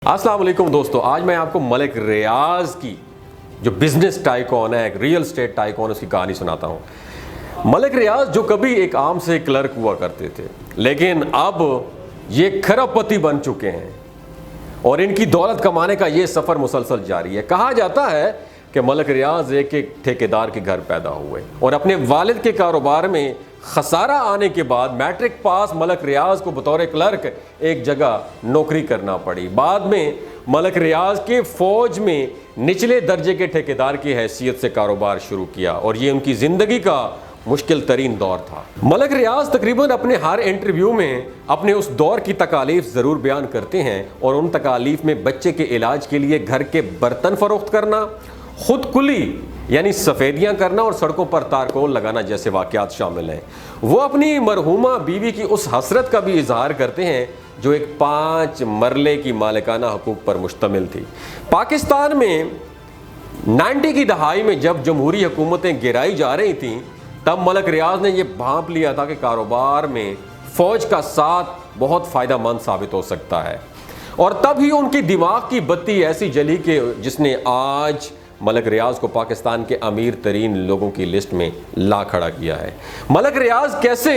السلام علیکم دوستو، آج میں آپ کو ملک ریاض کی جو بزنس ٹائکون ہے، ایک ریئل اسٹیٹ ٹائکون، اس کی کہانی سناتا ہوں۔ ملک ریاض جو کبھی ایک عام سے کلرک ہوا کرتے تھے، لیکن اب یہ کھرب پتی بن چکے ہیں اور ان کی دولت کمانے کا یہ سفر مسلسل جاری ہے۔ کہا جاتا ہے کہ ملک ریاض ایک ٹھیکیدار کے گھر پیدا ہوئے اور اپنے والد کے کاروبار میں خسارہ آنے کے بعد میٹرک پاس ملک ریاض کو بطور کلرک ایک جگہ نوکری کرنا پڑی۔ بعد میں ملک ریاض کے فوج میں نچلے درجے کے ٹھیکیدار کی حیثیت سے کاروبار شروع کیا اور یہ ان کی زندگی کا مشکل ترین دور تھا۔ ملک ریاض تقریباً اپنے ہر انٹرویو میں اپنے اس دور کی تکالیف ضرور بیان کرتے ہیں اور ان تکالیف میں بچے کے علاج کے لیے گھر کے برتن فروخت کرنا، خود کلی یعنی سفیدیاں کرنا اور سڑکوں پر تارکول لگانا جیسے واقعات شامل ہیں۔ وہ اپنی مرحومہ بیوی کی اس حسرت کا بھی اظہار کرتے ہیں جو ایک 5 مرلے کی مالکانہ حقوق پر مشتمل تھی۔ پاکستان میں 90 کی دہائی میں جب جمہوری حکومتیں گرائی جا رہی تھیں، تب ملک ریاض نے یہ بھانپ لیا تھا کہ کاروبار میں فوج کا ساتھ بہت فائدہ مند ثابت ہو سکتا ہے، اور تب ہی ان کی دماغ کی بتی ایسی جلی کہ جس نے آج ملک ریاض کو پاکستان کے امیر ترین لوگوں کی لسٹ میں لا کھڑا کیا ہے۔ ملک ریاض کیسے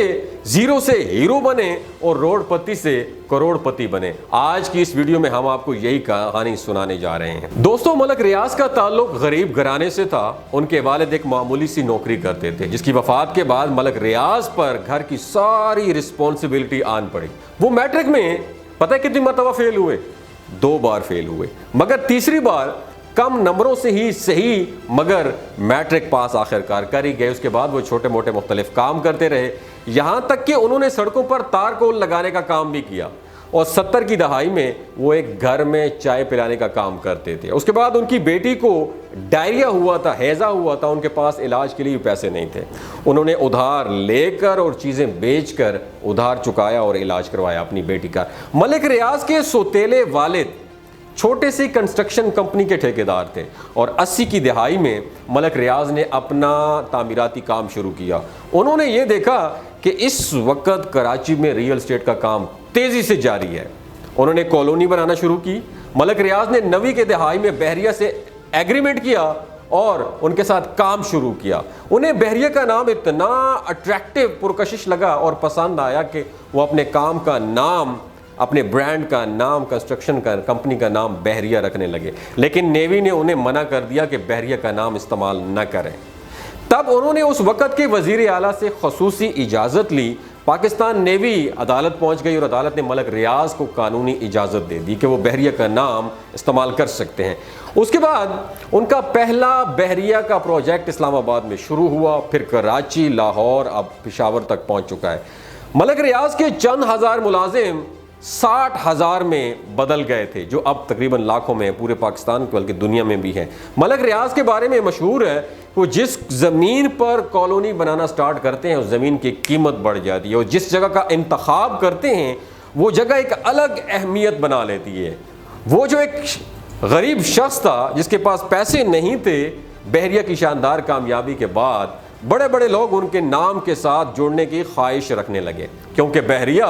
زیرو سے ہیرو بنے اور روڑ پتی سے کروڑ پتی بنے، آج کی اس ویڈیو میں ہم آپ کو یہی کہانی سنانے جا رہے ہیں۔ دوستو، ملک ریاض کا تعلق غریب گھرانے سے تھا۔ ان کے والد ایک معمولی سی نوکری کرتے تھے، جس کی وفات کے بعد ملک ریاض پر گھر کی ساری رسپانسبلٹی آن پڑی۔ وہ میٹرک میں پتہ کتنی مرتبہ فیل ہوئے؟ 2 بار فیل ہوئے، مگر تیسری بار کم نمبروں سے ہی صحیح مگر میٹرک پاس آخرکار کر ہی گئے۔ اس کے بعد وہ چھوٹے موٹے مختلف کام کرتے رہے، یہاں تک کہ انہوں نے سڑکوں پر تارکول لگانے کا کام بھی کیا، اور 70 کی دہائی میں وہ ایک گھر میں چائے پلانے کا کام کرتے تھے۔ اس کے بعد ان کی بیٹی کو ڈائریا ہوا تھا، ہیضہ ہوا تھا، ان کے پاس علاج کے لیے پیسے نہیں تھے۔ انہوں نے ادھار لے کر اور چیزیں بیچ کر ادھار چکایا اور علاج کروایا اپنی بیٹی کا۔ ملک ریاض کے سوتیلے والد چھوٹے سی کنسٹرکشن کمپنی کے ٹھیکیدار تھے، اور 80 کی دہائی میں ملک ریاض نے اپنا تعمیراتی کام شروع کیا۔ انہوں نے یہ دیکھا کہ اس وقت کراچی میں ریئل اسٹیٹ کا کام تیزی سے جاری ہے۔ انہوں نے کالونی بنانا شروع کی۔ ملک ریاض نے 90 کے دہائی میں بحریہ سے ایگریمنٹ کیا اور ان کے ساتھ کام شروع کیا۔ انہیں بحریہ کا نام اتنا اٹریکٹیو پرکشش لگا اور پسند آیا کہ وہ اپنے کام کا نام، اپنے برانڈ کا نام، کنسٹرکشن کا کمپنی کا نام بحریہ رکھنے لگے، لیکن نیوی نے انہیں منع کر دیا کہ بحریہ کا نام استعمال نہ کریں۔ تب انہوں نے اس وقت کے وزیر اعلیٰ سے خصوصی اجازت لی۔ پاکستان نیوی عدالت پہنچ گئی اور عدالت نے ملک ریاض کو قانونی اجازت دے دی کہ وہ بحریہ کا نام استعمال کر سکتے ہیں۔ اس کے بعد ان کا پہلا بحریہ کا پروجیکٹ اسلام آباد میں شروع ہوا، پھر کراچی، لاہور، اب پشاور تک پہنچ چکا ہے۔ ملک ریاض کے چند ہزار ملازم 60,000 میں بدل گئے تھے، جو اب تقریباً لاکھوں میں پورے پاکستان بلکہ دنیا میں بھی ہیں۔ ملک ریاض کے بارے میں مشہور ہے وہ جس زمین پر کالونی بنانا سٹارٹ کرتے ہیں اس زمین کی قیمت بڑھ جاتی ہے، اور جس جگہ کا انتخاب کرتے ہیں وہ جگہ ایک الگ اہمیت بنا لیتی ہے۔ وہ جو ایک غریب شخص تھا جس کے پاس پیسے نہیں تھے، بحریہ کی شاندار کامیابی کے بعد بڑے بڑے لوگ ان کے نام کے ساتھ جوڑنے کی خواہش رکھنے لگے، کیونکہ بحریہ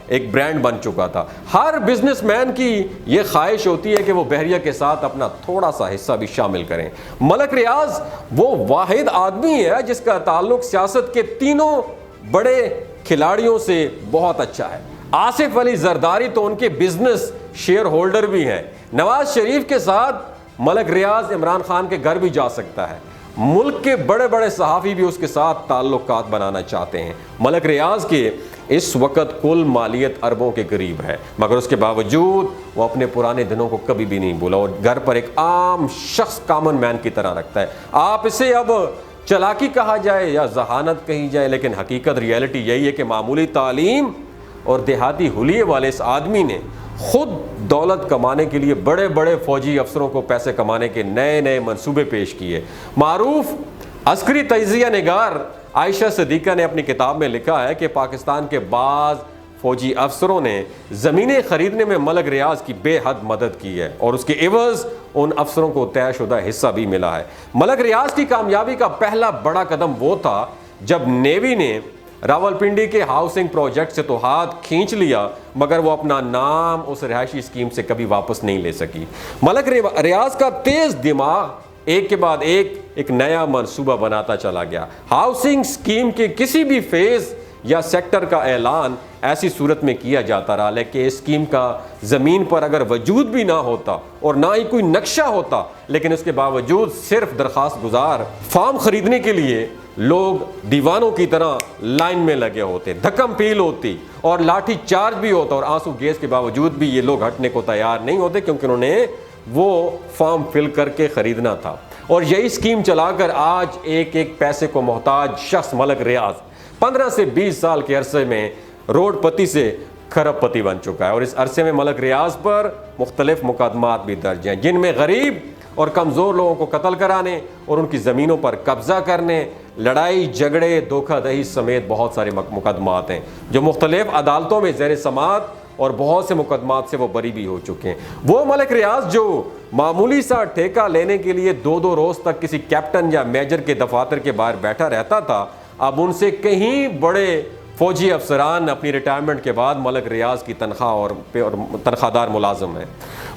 ایک برانڈ بن چکا تھا۔ ہر بزنس مین کی یہ خواہش ہوتی ہے کہ وہ بحریہ کے ساتھ اپنا تھوڑا سا حصہ بھی شامل کریں۔ ملک ریاض وہ واحد آدمی ہے جس کا تعلق سیاست کے تینوں بڑے کھلاڑیوں سے بہت اچھا ہے۔ آصف علی زرداری تو ان کے بزنس شیئر ہولڈر بھی ہیں۔ نواز شریف کے ساتھ ملک ریاض عمران خان کے گھر بھی جا سکتا ہے۔ ملک کے بڑے بڑے صحافی بھی اس کے ساتھ تعلقات بنانا چاہتے ہیں۔ ملک ریاض کے اس وقت کل مالیت اربوں کے قریب ہے، مگر اس کے باوجود وہ اپنے پرانے دنوں کو کبھی بھی نہیں بھولا اور گھر پر ایک عام شخص، کامن مین کی طرح رکھتا ہے۔ آپ اسے اب چالاکی کہا جائے یا ذہانت کہی جائے، لیکن حقیقت ریئلٹی یہی ہے کہ معمولی تعلیم اور دیہاتی حلیے والے اس آدمی نے خود دولت کمانے کے لیے بڑے بڑے فوجی افسروں کو پیسے کمانے کے نئے نئے منصوبے پیش کیے۔ معروف عسکری تجزیہ نگار عائشہ صدیقہ نے اپنی کتاب میں لکھا ہے کہ پاکستان کے بعض فوجی افسروں نے زمینیں خریدنے میں ملک ریاض کی بے حد مدد کی ہے، اور اس کے عوض ان افسروں کو طے شدہ حصہ بھی ملا ہے۔ ملک ریاض کی کامیابی کا پہلا بڑا قدم وہ تھا جب نیوی نے راولپنڈی کے ہاؤسنگ پروجیکٹ سے تو ہاتھ کھینچ لیا مگر وہ اپنا نام اس رہائشی اسکیم سے کبھی واپس نہیں لے سکی۔ ملک ریاض کا تیز دماغ ایک کے بعد ایک نیا منصوبہ بناتا چلا گیا۔ ہاؤسنگ اسکیم کے کسی بھی فیز یا سیکٹر کا اعلان ایسی صورت میں کیا جاتا رہا لیکن اسکیم کا زمین پر اگر وجود بھی نہ ہوتا اور نہ ہی کوئی نقشہ ہوتا، لیکن اس کے باوجود صرف درخواست گزار فارم خریدنے کے لیے لوگ دیوانوں کی طرح لائن میں لگے ہوتے، دھکم پیل ہوتی اور لاٹھی چارج بھی ہوتا، اور آنسو گیس کے باوجود بھی یہ لوگ ہٹنے کو تیار نہیں ہوتے کیونکہ انہوں نے وہ فارم فل کر کے خریدنا تھا۔ اور یہی اسکیم چلا کر آج ایک پیسے کو محتاج شخص ملک ریاض 15 سے 20 سال کے عرصے میں روڈ پتی سے کھرب پتی بن چکا ہے، اور اس عرصے میں ملک ریاض پر مختلف مقدمات بھی درج ہیں جن میں غریب اور کمزور لوگوں کو قتل کرانے اور ان کی زمینوں پر قبضہ کرنے، لڑائی جھگڑے، دھوکہ دہی سمیت بہت سارے مقدمات ہیں جو مختلف عدالتوں میں زیر سماعت، اور بہت سے مقدمات سے وہ بری بھی ہو چکے ہیں۔ وہ ملک ریاض جو معمولی سا ٹھیکہ لینے کے لیے 2 روز تک کسی کیپٹن یا میجر کے دفاتر کے باہر بیٹھا رہتا تھا، اب ان سے کہیں بڑے فوجی افسران اپنی ریٹائرمنٹ کے بعد ملک ریاض کی تنخواہ اور تنخواہ دار ملازم ہیں۔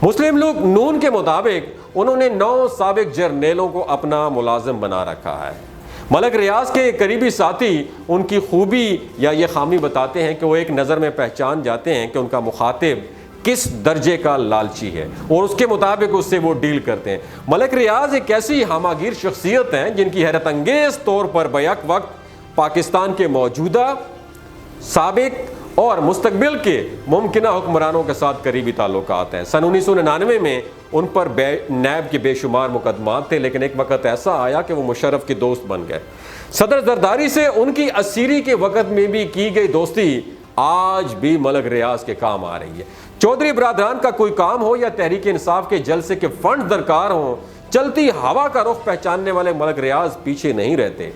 مسلم لیگ نون کے مطابق انہوں نے 9 سابق جرنیلوں کو اپنا ملازم بنا رکھا ہے۔ ملک ریاض کے قریبی ساتھی ان کی خوبی یا یہ خامی بتاتے ہیں کہ وہ ایک نظر میں پہچان جاتے ہیں کہ ان کا مخاطب کس درجے کا لالچی ہے اور اس کے مطابق اس سے وہ ڈیل کرتے ہیں۔ ملک ریاض ایک ایسی ہماگیر شخصیت ہیں جن کی حیرت انگیز طور پر بیک وقت پاکستان کے موجودہ، سابق اور مستقبل کے ممکنہ حکمرانوں کے ساتھ قریبی تعلقات ہیں۔ سن 1999 میں ان پر نیب کے بے شمار مقدمات تھے، لیکن ایک وقت ایسا آیا کہ وہ مشرف کے دوست بن گئے۔ صدر زرداری سے ان کی اسیری کے وقت میں بھی کی گئی دوستی آج بھی ملک ریاض کے کام آ رہی ہے۔ چودھری برادران کا کوئی کام ہو یا تحریک انصاف کے جلسے کے فنڈ درکار ہوں، چلتی ہوا کا رخ پہچاننے والے ملک ریاض پیچھے نہیں رہتے۔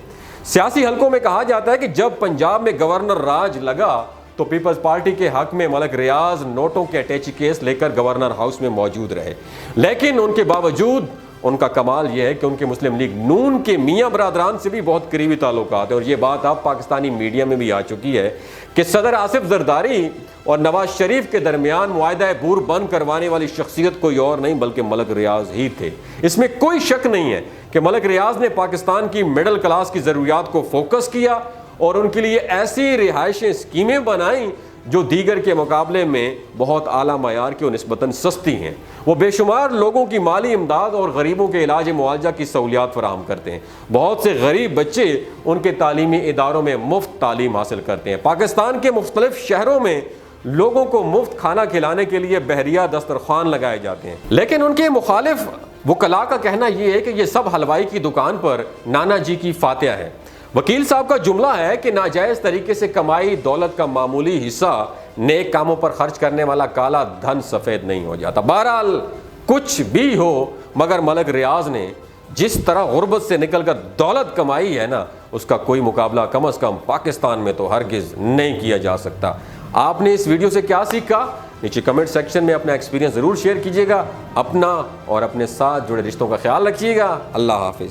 سیاسی حلقوں میں کہا جاتا ہے کہ جب پنجاب میں گورنر راج لگا تو پیپلز پارٹی کے حق میں ملک ریاض نوٹوں کے اٹیچی کیس لے کر گورنر ہاؤس میں موجود رہے، لیکن ان کے باوجود ان کا کمال یہ ہے کہ ان کے مسلم لیگ نون کے میاں برادران سے بھی بہت قریبی تعلقات ہیں، اور یہ بات اب پاکستانی میڈیا میں بھی آ چکی ہے کہ صدر آصف زرداری اور نواز شریف کے درمیان معاہدہ بور بند کروانے والی شخصیت کوئی اور نہیں بلکہ ملک ریاض ہی تھے۔ اس میں کوئی شک نہیں ہے کہ ملک ریاض نے پاکستان کی مڈل کلاس کی ضروریات کو فوکس کیا اور ان کے لیے ایسی رہائشی اسکیمیں بنائیں جو دیگر کے مقابلے میں بہت اعلیٰ معیار کی اور نسبتاً سستی ہیں۔ وہ بے شمار لوگوں کی مالی امداد اور غریبوں کے علاج معالجہ کی سہولیات فراہم کرتے ہیں۔ بہت سے غریب بچے ان کے تعلیمی اداروں میں مفت تعلیم حاصل کرتے ہیں۔ پاکستان کے مختلف شہروں میں لوگوں کو مفت کھانا کھلانے کے لیے بحریہ دسترخوان لگائے جاتے ہیں، لیکن ان کے مخالف وکلاء کا کہنا یہ ہے کہ یہ سب حلوائی کی دکان پر نانا جی کی فاتحہ ہے۔ وکیل صاحب کا جملہ ہے کہ ناجائز طریقے سے کمائی دولت کا معمولی حصہ نیک کاموں پر خرچ کرنے والا کالا دھن سفید نہیں ہو جاتا۔ بہرحال کچھ بھی ہو مگر ملک ریاض نے جس طرح غربت سے نکل کر دولت کمائی ہے نا، اس کا کوئی مقابلہ کم از کم پاکستان میں تو ہرگز نہیں کیا جا سکتا۔ آپ نے اس ویڈیو سے کیا سیکھا؟ نیچے کمنٹ سیکشن میں اپنا ایکسپیرینس ضرور شیئر کیجیے گا۔ اپنا اور اپنے ساتھ جڑے رشتوں کا خیال رکھیے گا۔ اللہ حافظ۔